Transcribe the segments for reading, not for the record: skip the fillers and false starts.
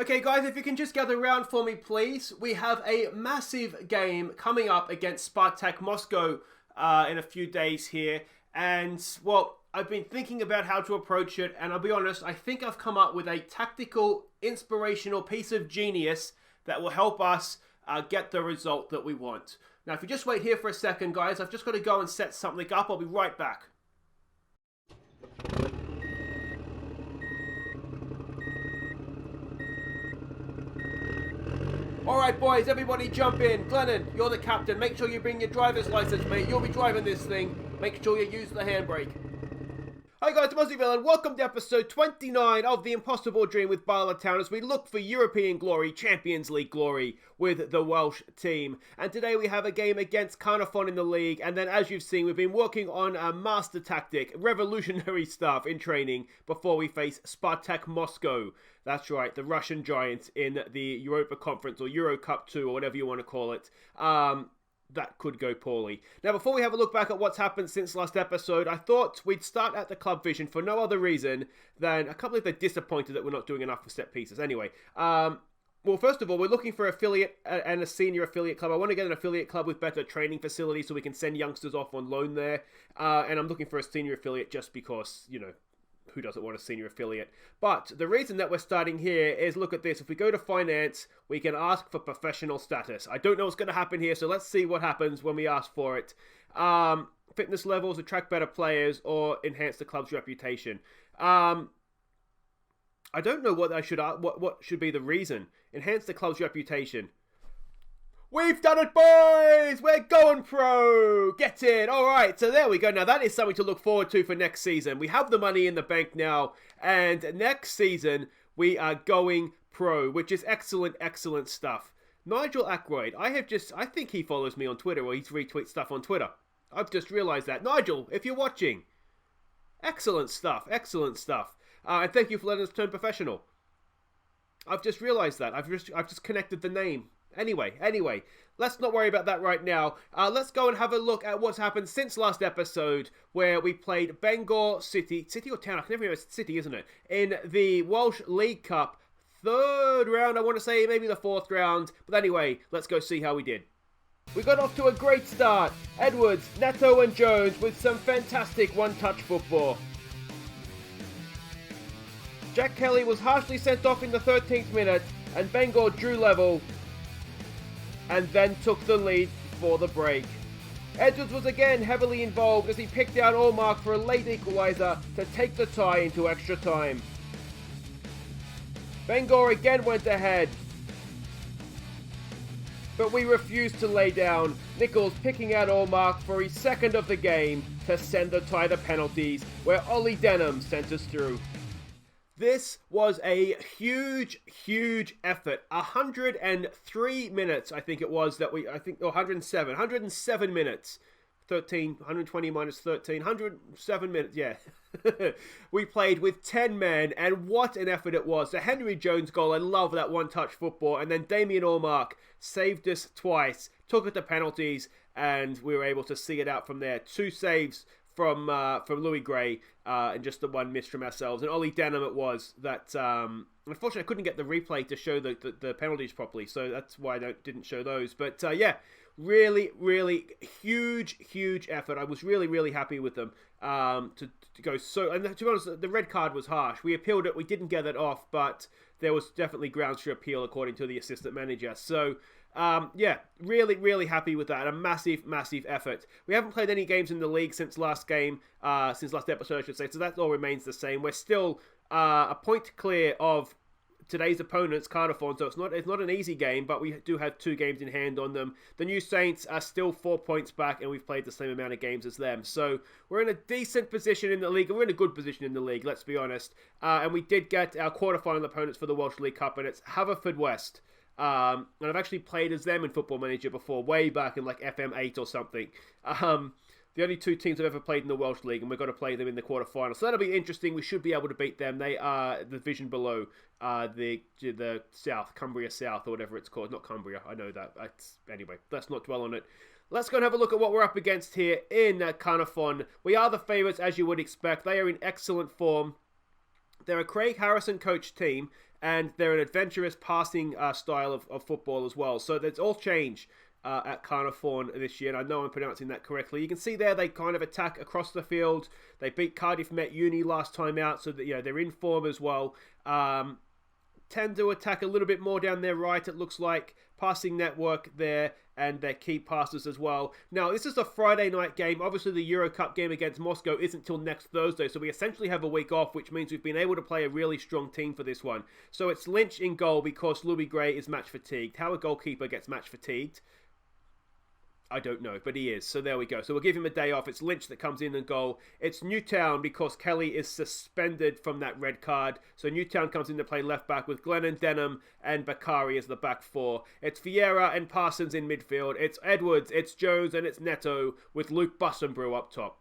Okay guys, if you can just gather around for me please. We have a massive game coming up against Spartak Moscow in a few days here. And, well, I've been thinking about how to approach it, and I'll be honest, I think I've come up with a tactical, inspirational piece of genius that will help us get the result that we want. Now, if you just wait here for a second, guys, I've just got to go and set something up. I'll be right back. Alright boys, everybody jump in. Glennon, you're the captain. Make sure you bring your driver's license, mate. You'll be driving this thing. Make sure you use the handbrake. Hi guys, I'm Aussie and welcome to episode 29 of The Impossible Dream with Bala Town as we look for European glory, Champions League glory with the Welsh team. And today we have a game against Caernarfon in the league, and then as you've seen, we've been working on a master tactic, revolutionary stuff in training before we face Spartak Moscow. That's right, the Russian giants in the Europa Conference or Euro Cup 2 or whatever you want to call it. That could go poorly. Now, before we have a look back at what's happened since last episode, I thought we'd start at the club vision for no other reason than I can't believe they're disappointed that we're not doing enough for set pieces. Anyway, well, first of all, we're looking for affiliate and a senior affiliate club. I want to get an affiliate club with better training facilities so we can send youngsters off on loan there. And I'm looking for a senior affiliate just because, you know, who doesn't want a senior affiliate? But the reason that we're starting here is, look at this. If we go to finance, we can ask for professional status. I don't know what's going to happen here, so let's see what happens when we ask for it. Fitness levels, attract better players, or enhance the club's reputation. I don't know what I should what should be the reason. Enhance the club's reputation. We've done it, boys! We're going pro! Get in! Alright, so there we go. Now, that is something to look forward to for next season. We have the money in the bank now, and next season, we are going pro, which is excellent, excellent stuff. Nigel Ackroyd, I think he follows me on Twitter, or he retweets stuff on Twitter. I've just realised that. Nigel, if you're watching, excellent stuff, excellent stuff. And thank you for letting us turn professional. I've just realised that. I've just connected the name. Anyway, let's not worry about that right now. Let's go and have a look at what's happened since last episode, where we played Bangor City or Town, I can never remember, City, isn't it? In the Welsh League Cup, third round, I want to say, maybe the fourth round. But anyway, let's go see how we did. We got off to a great start. Edwards, Neto and Jones with some fantastic one-touch football. Jack Kelly was harshly sent off in the 13th minute, and Bangor drew level and then took the lead for the break. Edwards was again heavily involved as he picked out Allmark for a late equaliser to take the tie into extra time. Bangor again went ahead, but we refused to lay down. Nichols picking out Allmark for his second of the game to send the tie to penalties, where Ollie Denham sent us through. This was a huge, huge effort. 103 minutes, I think it was, 107 minutes. 120 minus 13, 107 minutes, yeah. We played with 10 men, and what an effort it was. The Henry Jones goal, I love that one-touch football, and then Damien Allmark saved us twice, took it to penalties, and we were able to see it out from there. 2 saves from Louis Gray, and just the one miss from ourselves. And Ollie Denham it was that, unfortunately I couldn't get the replay to show the penalties properly, so that's why I didn't show those. But yeah, really, really huge effort. I was really, really happy with them to go so, and to be honest, the red card was harsh. We appealed it, we didn't get it off, but there was definitely grounds for appeal according to the assistant manager. So yeah, really, really happy with that. A massive, massive effort. We haven't played any games in the league since last episode, I should say. So that all remains the same. We're still a point clear of today's opponents, Caernarfon. So it's not an easy game, but we do have 2 games in hand on them. The New Saints are still 4 points back, and we've played the same amount of games as them. So we're in a decent position in the league, and we're in a good position in the league, let's be honest. And we did get our quarterfinal opponents for the Welsh League Cup, and it's Haverfordwest. And I've actually played as them in Football Manager before, way back in like FM8 or something. The only 2 teams I've ever played in the Welsh League, and we're going to play them in the quarterfinals. So that'll be interesting. We should be able to beat them. They are the division below the South, Cumbria South, or whatever it's called. Not Cumbria, I know that. Anyway, let's not dwell on it. Let's go and have a look at what we're up against here in Caernarfon. We are the favourites, as you would expect. They are in excellent form. They're a Craig Harrison coach team, and they're an adventurous passing style of football as well. So that's all change at Caernarfon this year, and I know I'm pronouncing that correctly. You can see there they kind of attack across the field. They beat Cardiff Met Uni last time out, so that, you know, they're in form as well. Tend to attack a little bit more down their right, it looks like. Passing network there, and their key passes as well. Now, this is a Friday night game. Obviously, the Euro Cup game against Moscow isn't till next Thursday, so we essentially have a week off, which means we've been able to play a really strong team for this one. So it's Lynch in goal because Louis Gray is match fatigued. How a goalkeeper gets match fatigued, I don't know, but he is. So there we go. So we'll give him a day off. It's Lynch that comes in and goal. It's Newtown because Kelly is suspended from that red card. So Newtown comes in to play left back with Glennon, Denham and Bakari as the back four. It's Vieira and Parsons in midfield. It's Edwards, it's Jones and it's Neto with Luke Bussenbrew up top.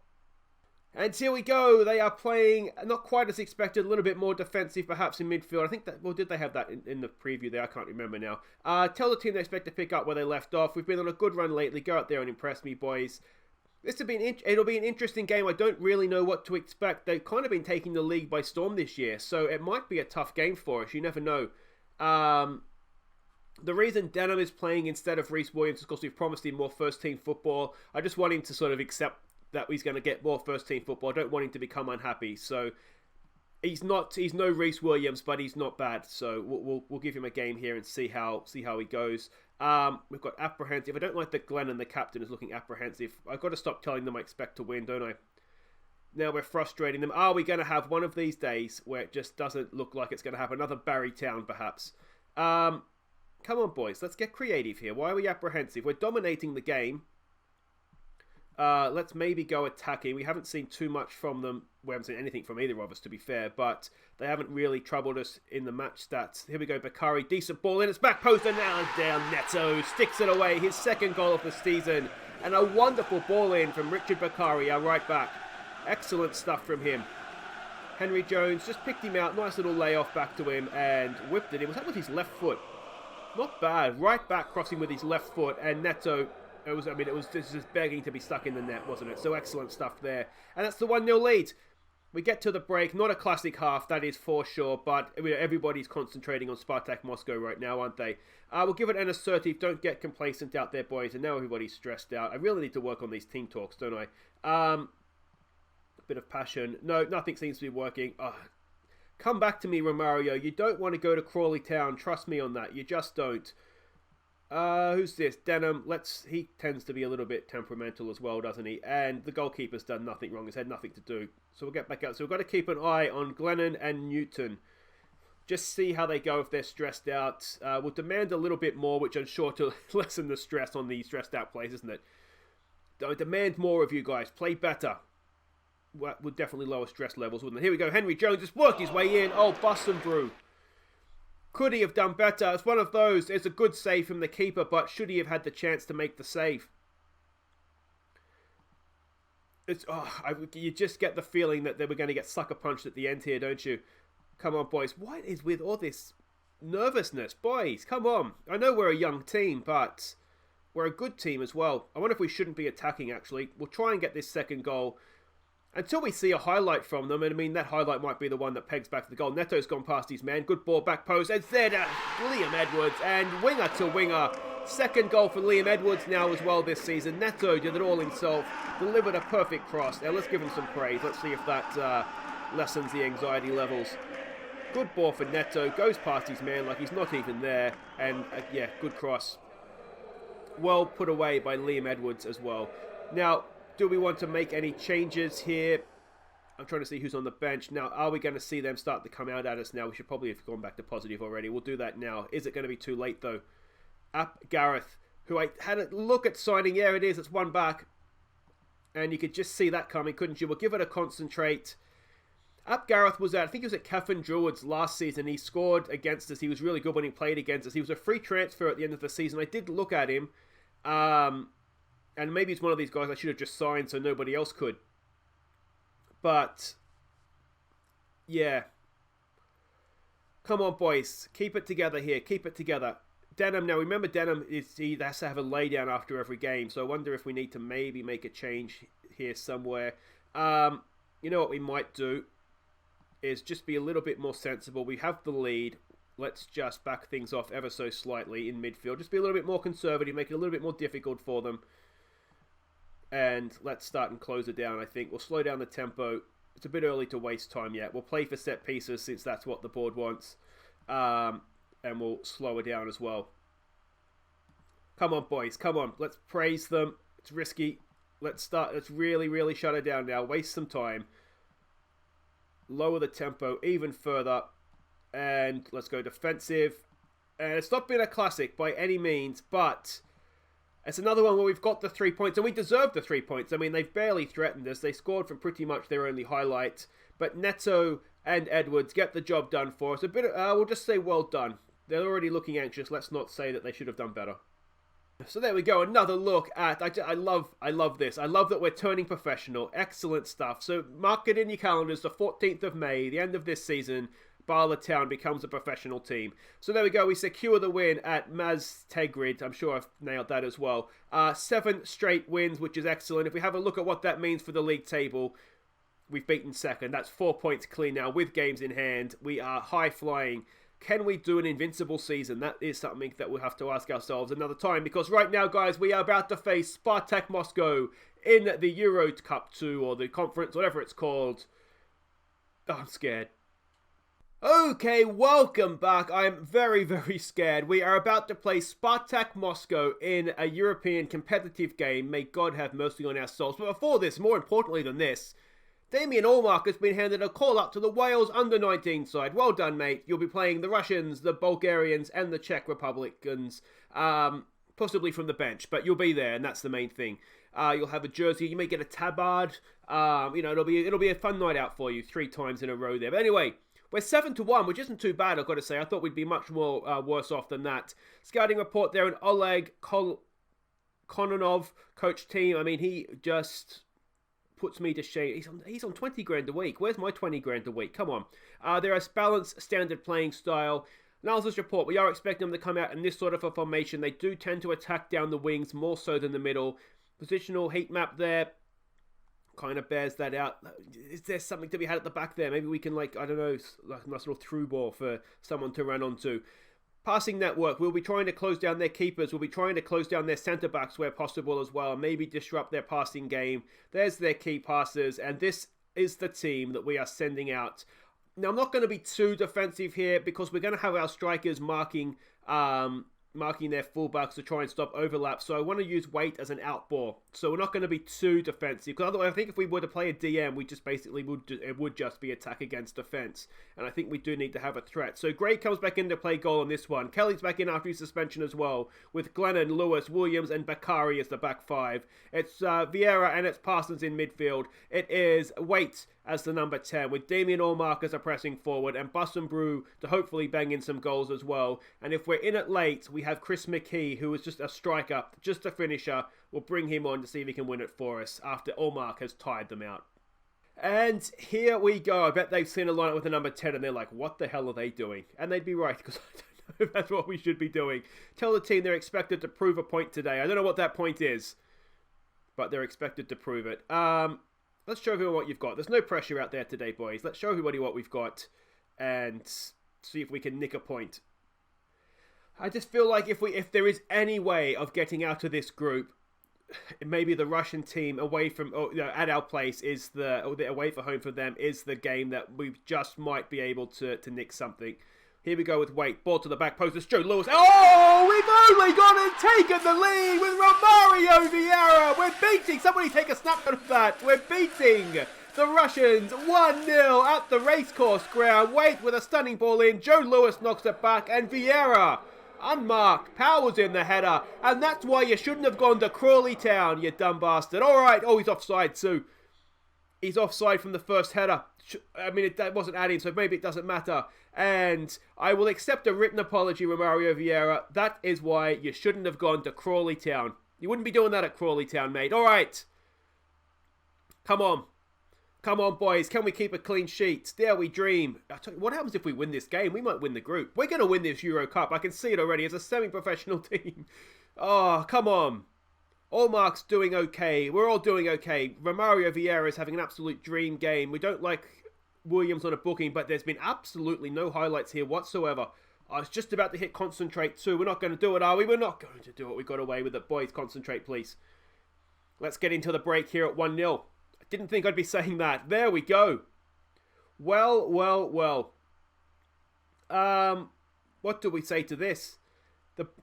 And here we go. They are playing not quite as expected, a little bit more defensive perhaps in midfield. I think that, well, did they have that in the preview there? I can't remember now. Tell the team they expect to pick up where they left off. We've been on a good run lately. Go out there and impress me, boys. It'll be an interesting game. I don't really know what to expect. They've kind of been taking the league by storm this year, so it might be a tough game for us. You never know. The reason Denham is playing instead of Reece Williams is because we've promised him more first-team football. I just want him to sort of accept that he's going to get more first-team football. I don't want him to become unhappy. So he's no Reece Williams, but he's not bad. So we'll give him a game here and see how he goes. We've got apprehensive. I don't like that Glenn and the captain is looking apprehensive. I've got to stop telling them I expect to win, don't I? Now we're frustrating them. Are we going to have one of these days where it just doesn't look like it's going to happen? Another Barrytown, perhaps. Come on, boys. Let's get creative here. Why are we apprehensive? We're dominating the game. Let's maybe go attacking. We haven't seen too much from them. We haven't seen anything from either of us, to be fair, but they haven't really troubled us in the match stats. Here we go, Bakari. Decent ball in. It's back post and now down. Neto sticks it away. His second goal of the season. And a wonderful ball in from Richard Bakari, our right back. Excellent stuff from him. Henry Jones just picked him out. Nice little layoff back to him and whipped it in. Was that with his left foot? Not bad. Right back crossing with his left foot, and Neto... It was just begging to be stuck in the net, wasn't it? So excellent stuff there. And that's the 1-0 lead. We get to the break. Not a classic half, that is for sure. But everybody's concentrating on Spartak Moscow right now, aren't they? We'll give it an assertive. Don't get complacent out there, boys. And now everybody's stressed out. I really need to work on these team talks, don't I? A bit of passion. No, nothing seems to be working. Come back to me, Romario. You don't want to go to Crawley Town. Trust me on that. You just don't. Who's this? Denham. He tends to be a little bit temperamental as well, doesn't he? And the goalkeeper's done nothing wrong. He's had nothing to do. So we'll get back out. So we've got to keep an eye on Glennon and Newton. Just see how they go if they're stressed out. We'll demand a little bit more, which I'm sure to lessen the stress on the stressed out players, isn't it? Demand more of you guys. Play better. Would definitely lower stress levels, wouldn't it? Here we go. Henry Jones just worked his way in. Oh, Bussenbrew. Could he have done better? It's one of those. It's a good save from the keeper, but should he have had the chance to make the save? You just get the feeling that they were going to get sucker punched at the end here, don't you? Come on, boys. What is with all this nervousness? Boys, come on. I know we're a young team, but we're a good team as well. I wonder if we shouldn't be attacking, actually. We'll try and get this second goal until we see a highlight from them. And I mean, that highlight might be the one that pegs back to the goal. Neto's gone past his man. Good ball, back post. It's there to Liam Edwards. And winger to winger. Second goal for Liam Edwards now as well this season. Neto did it all himself. Delivered a perfect cross. Now let's give him some praise. Let's see if that lessens the anxiety levels. Good ball for Neto. Goes past his man like he's not even there. And yeah, good cross. Well put away by Liam Edwards as well. Now, do we want to make any changes here? I'm trying to see who's on the bench. Now, are we going to see them start to come out at us now? We should probably have gone back to positive already. We'll do that now. Is it going to be too late, though? Gareth, who I had a look at signing. Yeah, it is. It's one back. And you could just see that coming, couldn't you? We'll give it a concentrate. Gareth was at, I think he was at Caernarfon Druids last season. He scored against us. He was really good when he played against us. He was a free transfer at the end of the season. I did look at him. And maybe it's one of these guys I should have just signed so nobody else could. But, yeah. Come on, boys. Keep it together here. Keep it together. Denham, now remember Denham, he has to have a lay down after every game. So I wonder if we need to maybe make a change here somewhere. You know what we might do is just be a little bit more sensible. We have the lead. let's just back things off ever so slightly in midfield. Just be a little bit more conservative, make it a little bit more difficult for them. And let's start and close it down, I think. We'll slow down the tempo. It's a bit early to waste time yet. We'll play for set pieces since that's what the board wants. And we'll slow it down as well. Come on, boys. Come on. Let's praise them. It's risky. Let's start. Let's really, really shut it down now. Waste some time. Lower the tempo even further. And let's go defensive. And it's not been a classic by any means, but it's another one where we've got the 3 points, and we deserve the 3 points. I mean, they've barely threatened us. They scored from pretty much their only highlight. But Neto and Edwards get the job done for us. We'll just say well done. They're already looking anxious. Let's not say that they should have done better. So there we go, another look at, I love this. I love that we're turning professional. Excellent stuff. So mark it in your calendars, the 14th of May, the end of this season, Bala Town becomes a professional team. So there we go, we secure the win at Maztegrid. I'm sure I've nailed that as well. 7 straight wins, which is excellent. If we have a look at what that means for the league table, we've beaten second. That's 4 points clean now with games in hand. We are high flying. Can we do an invincible season? That is something that we'll have to ask ourselves another time. Because right now, guys, we are about to face Spartak Moscow in the Euro Cup 2 or the conference, whatever it's called. Oh, I'm scared. Okay, welcome back. I am very, very scared. We are about to play Spartak Moscow in a European competitive game. May God have mercy on our souls. But before this, more importantly than this, Damien Allmark has been handed a call-up to the Wales under-19 side. Well done, mate. You'll be playing the Russians, the Bulgarians, and the Czech Republicans, possibly from the bench, but you'll be there, and that's the main thing. You'll have a jersey. You may get a tabard. It'll be a fun night out for you 3 times in a row there. But anyway, we're 7-1, which isn't too bad, I've got to say. I thought we'd be much more worse off than that. Scouting report there, and Oleg Kononov, coach team. I mean, he just puts me to shame. He's on 20 grand a week. Where's my 20 grand a week? Come on. There is balanced standard playing style. Analysis report. We are expecting them to come out in this sort of a formation. They do tend to attack down the wings more so than the middle. Positional heat map there kind of bears that out. Is there something to be had at the back there? Maybe we can, like a nice little through ball for someone to run onto. Passing network, we'll be trying to close down their keepers. We'll be trying to close down their centre-backs where possible as well. Maybe disrupt their passing game. There's their key passers. And this is the team that we are sending out. Now, I'm not going to be too defensive here because we're going to have our strikers marking their fullbacks to try and stop overlap. So I want to use weight as an out ball. So we're not going to be too defensive. Because otherwise, I think if we were to play a DM, we just basically would just be attack against defense. And I think we do need to have a threat. So Gray comes back in to play goal on this one. Kelly's back in after his suspension as well. With Glennon, Lewis, Williams and Bakari as the back 5. It's Vieira and it's Parsons in midfield. It is Waite as the number 10, with Damien Allmark as a pressing forward, and Brew to hopefully bang in some goals as well. And if we're in it late, we have Chris McKee, who is just a striker, just a finisher. We'll bring him on to see if he can win it for us after Allmark has tired them out. And here we go. I bet they've seen a lineup with the number 10 and they're like, what the hell are they doing? And they'd be right, because I don't know if that's what we should be doing. Tell the team they're expected to prove a point today. I don't know what that point is, but they're expected to prove it. Let's show everyone what you've got. There's no pressure out there today, boys. Let's show everybody what we've got and see if we can nick a point. I just feel like if there is any way of getting out of this group, maybe the Russian team away from at our place is the away for home for them is the game that we just might be able to nick something. Here we go with Waite. Ball to the back post. It's Joe Lewis. Oh, we've only gone and taken the lead with Romario Vieira. We're beating. Somebody take a snapshot of that. We're beating the Russians 1-0 at the racecourse ground. Waite with a stunning ball in. Joe Lewis knocks it back. And Vieira, unmarked, powers in the header. And that's why you shouldn't have gone to Crawley Town, you dumb bastard. All right. Oh, he's offside too. He's offside from the first header. I mean, that wasn't adding, so maybe it doesn't matter. And I will accept a written apology, Romario Vieira. That is why you shouldn't have gone to Crawley Town. You wouldn't be doing that at Crawley Town, mate. All right. Come on. Come on, boys. Can we keep a clean sheet? Dare we dream? I tell you, what happens if we win this game? We might win the group. We're going to win this Euro Cup. I can see it already as a semi-professional team. Oh, come on. Allmark's doing okay. We're all doing okay. Romario Vieira is having an absolute dream game. We don't like Williams on a booking, but there's been absolutely no highlights here whatsoever. I was just about to hit concentrate too. We're not going to do it, are we? We're not going to do it. We got away with it. Boys, concentrate, please. Let's get into the break here at 1-0. I didn't think I'd be saying that. There we go. Well. What do we say to this?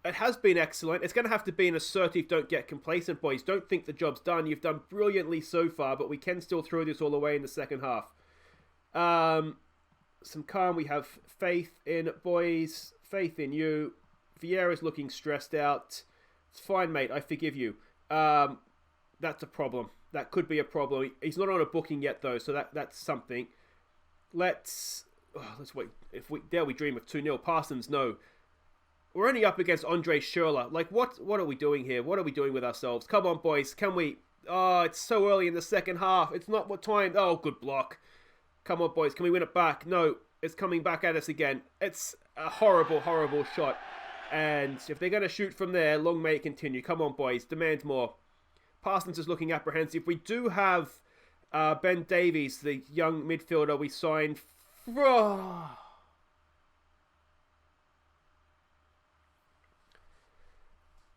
It has been excellent. It's going to have to be an assertive, don't get complacent, boys. Don't think the job's done. You've done brilliantly so far, but we can still throw this all away in the second half. Some calm. We have faith in, boys. Faith in you. Vieira's looking stressed out. It's fine, mate. I forgive you. That's a problem. That could be a problem. He's not on a booking yet, though, so that's something. Let's wait. Dare we dream of 2-0. Parsons, no. We're only up against Andre Schürrle. Like, what are we doing here? What are we doing with ourselves? Come on, boys. Can we... Oh, it's so early in the second half. It's not what time... Oh, good block. Come on, boys. Can we win it back? No, it's coming back at us again. It's a horrible, horrible shot. And if they're going to shoot from there, long may it continue. Come on, boys. Demand more. Parsons is looking apprehensive. We do have Ben Davies, the young midfielder we signed.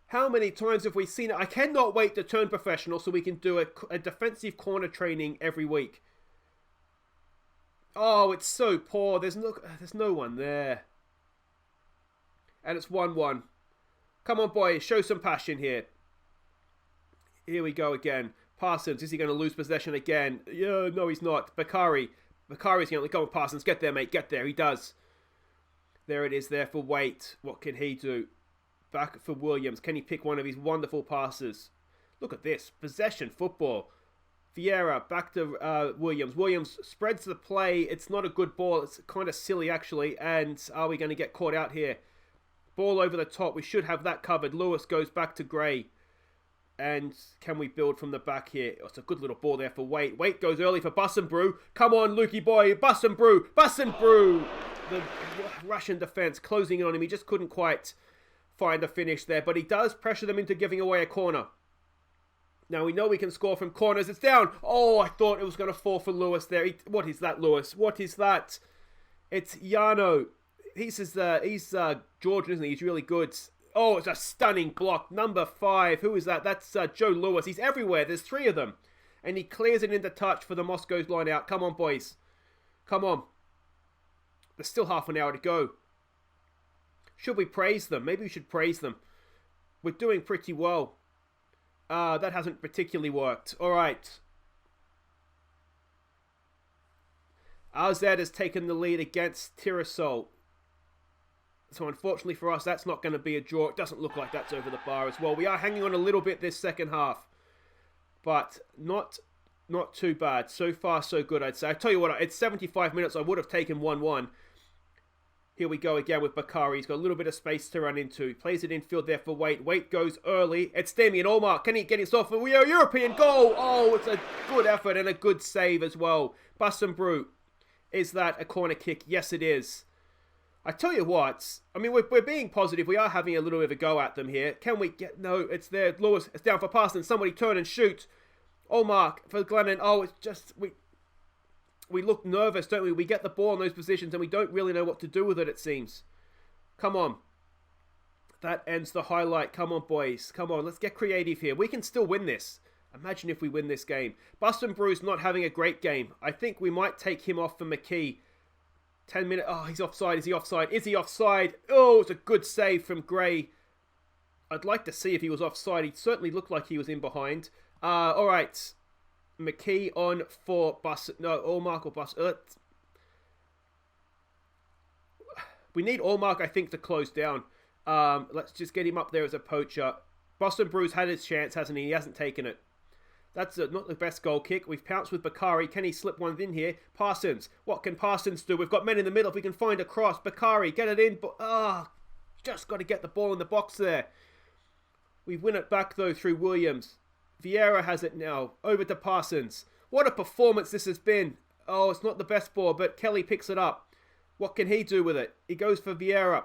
How many times have we seen it? I cannot wait to turn professional so we can do a defensive corner training every week. Oh, it's so poor. There's no one there. And it's 1-1. Come on, boys. Show some passion here. Here we go again. Parsons, is he going to lose possession again? Yeah, no, he's not. Bakari's going to go on, Parsons. Get there, mate. Get there. He does. There it is there for Waite. What can he do? Back for Williams. Can he pick one of his wonderful passes? Look at this. Possession football. Vieira back to Williams. Williams spreads the play. It's not a good ball. It's kind of silly, actually. And are we going to get caught out here? Ball over the top. We should have that covered. Lewis goes back to Gray. And can we build from the back here? Oh, it's a good little ball there for Waite. Waite goes early for Bussenbrew. Come on, Lukey boy. Bussenbrew. The Russian defense closing in on him. He just couldn't quite find a finish there, but he does pressure them into giving away a corner. Now we know we can score from corners. It's down. Oh, I thought it was going to fall for Lewis there. What is that, Lewis? What is that? It's Yano. He's Georgian, isn't he? He's really good. Oh, it's a stunning block. Number 5. Who is that? That's Joe Lewis. He's everywhere. There's 3 of them. And he clears it into touch for the Moscow's line out. Come on, boys. Come on. There's still half an hour to go. Should we praise them? Maybe we should praise them. We're doing pretty well. That hasn't particularly worked. All right. AZ has taken the lead against Tiraspol. So unfortunately for us, that's not going to be a draw. It doesn't look like that's over the bar as well. We are hanging on a little bit this second half. But not too bad. So far, so good, I'd say. I tell you what, it's 75 minutes. I would have taken 1-1. Here we go again with Bakari. He's got a little bit of space to run into. He plays it infield there for Waite. Waite goes early. It's Damien Allmark. Can he get it off? We are a European goal. Oh, it's a good effort and a good save as well. Bussenbrew. Is that a corner kick? Yes, it is. I tell you what. I mean, we're being positive. We are having a little bit of a go at them here. Can we get... No, it's there. Lewis, it's down for Parsons. Somebody turn and shoot. Allmark for Glennon. Oh, it's just... We look nervous, don't we? We get the ball in those positions and we don't really know what to do with it, it seems. Come on. That ends the highlight. Come on, boys. Come on, let's get creative here. We can still win this. Imagine if we win this game. Bussenbrew's not having a great game. I think we might take him off for McKee. 10 minutes. Oh, he's offside. Is he offside? Is he offside? Oh, it's a good save from Gray. I'd like to see if he was offside. He certainly looked like he was in behind. All right. McKee on for Allmark or Bus. We need Allmark, I think, to close down. Let's just get him up there as a poacher. Bussenbrew's had his chance, hasn't he? He hasn't taken it. That's not the best goal kick. We've pounced with Bakari. Can he slip one in here? Parsons. What can Parsons do? We've got men in the middle. If we can find a cross. Bakari, get it in. Just got to get the ball in the box there. We win it back, though, through Williams. Vieira has it now. Over to Parsons. What a performance this has been. Oh, it's not the best ball, but Kelly picks it up. What can he do with it? He goes for Vieira.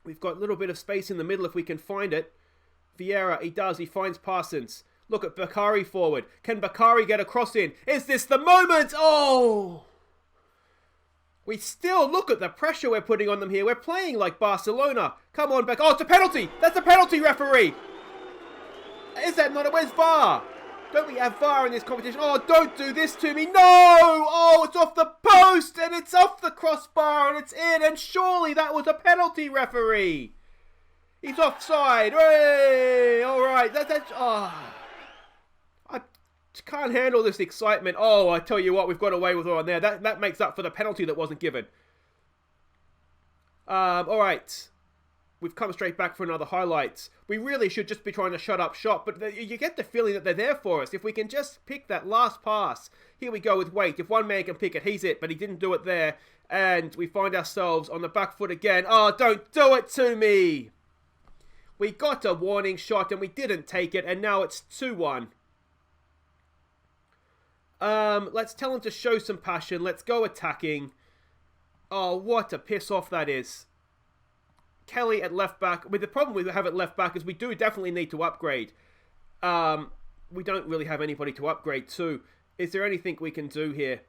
We've got a little bit of space in the middle if we can find it. Vieira, he does. He finds Parsons. Look at Bakari forward. Can Bakari get a cross in? Is this the moment? Oh! We still look at the pressure we're putting on them here. We're playing like Barcelona. Come on back. Oh, it's a penalty. That's a penalty, referee. Is that not? Where's VAR? Don't we have VAR in this competition? Oh, don't do this to me. No! Oh, it's off the post and it's off the crossbar and it's in. And surely that was a penalty, referee. He's offside. Hey! All right. I can't handle this excitement. Oh, I tell you what, we've got away with one there. That makes up for the penalty that wasn't given. All right. We've come straight back for another highlights. We really should just be trying to shut up shop, but you get the feeling that they're there for us. If we can just pick that last pass. Here we go with Waite. If one man can pick it, he's it, but he didn't do it there. And we find ourselves on the back foot again. Oh, don't do it to me! We got a warning shot and we didn't take it, and now it's 2-1. Let's tell him to show some passion. Let's go attacking. Oh, what a piss off that is. Kelly at left back. With the problem we have at left back is we do definitely need to upgrade. We don't really have anybody to upgrade to. Is there anything we can do here?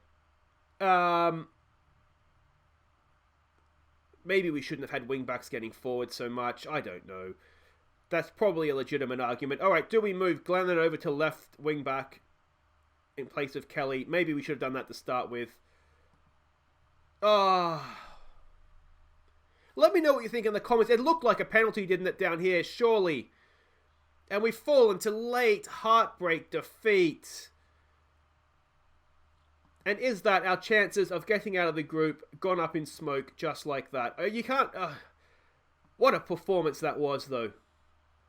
Maybe we shouldn't have had wing backs getting forward so much. I don't know. That's probably a legitimate argument. All right, do we move Glennon over to left wing back in place of Kelly? Maybe we should have done that to start with. Let me know what you think in the comments. It looked like a penalty, didn't it, down here? Surely. And we've fallen to late heartbreak defeat. And is that our chances of getting out of the group gone up in smoke just like that? You can't... what a performance that was, though.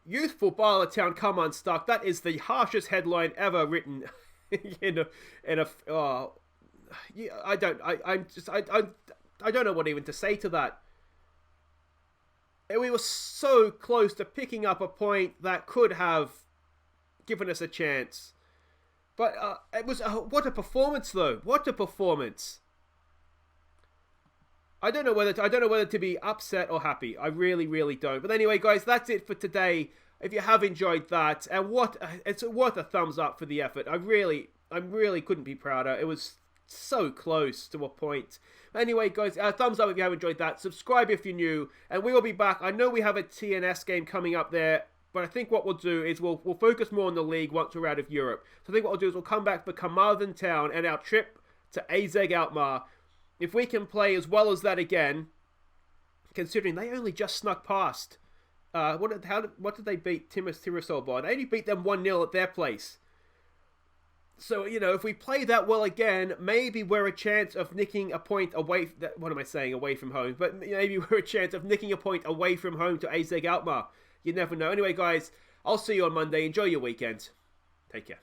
Youthful Bala Town come unstuck. That is the harshest headline ever written I don't know what even to say to that. We were so close to picking up a point that could have given us a chance. But it was what a performance, though. What a performance. I don't know whether to be upset or happy. I really, really don't. But anyway, guys, that's it for today. If you have enjoyed that, and it's worth a thumbs up for the effort. I really couldn't be prouder. It was so close to a point. Anyway, guys, thumbs up if you have enjoyed that. Subscribe if you're new, and we will be back. I know we have a TNS game coming up there, but I think what we'll do is we'll focus more on the league once we're out of Europe. So I think what we'll do is we'll come back for Caernarfon Town and our trip to AZ Alkmaar. If we can play as well as that again, considering they only just snuck past. What did they beat Tiraspol by? They only beat them 1-0 at their place. So, you know, if we play that well again, maybe we're a chance of nicking a point away... What am I saying? Away from home. But maybe we're a chance of nicking a point away from home to AZ Alkmaar. You never know. Anyway, guys, I'll see you on Monday. Enjoy your weekend. Take care.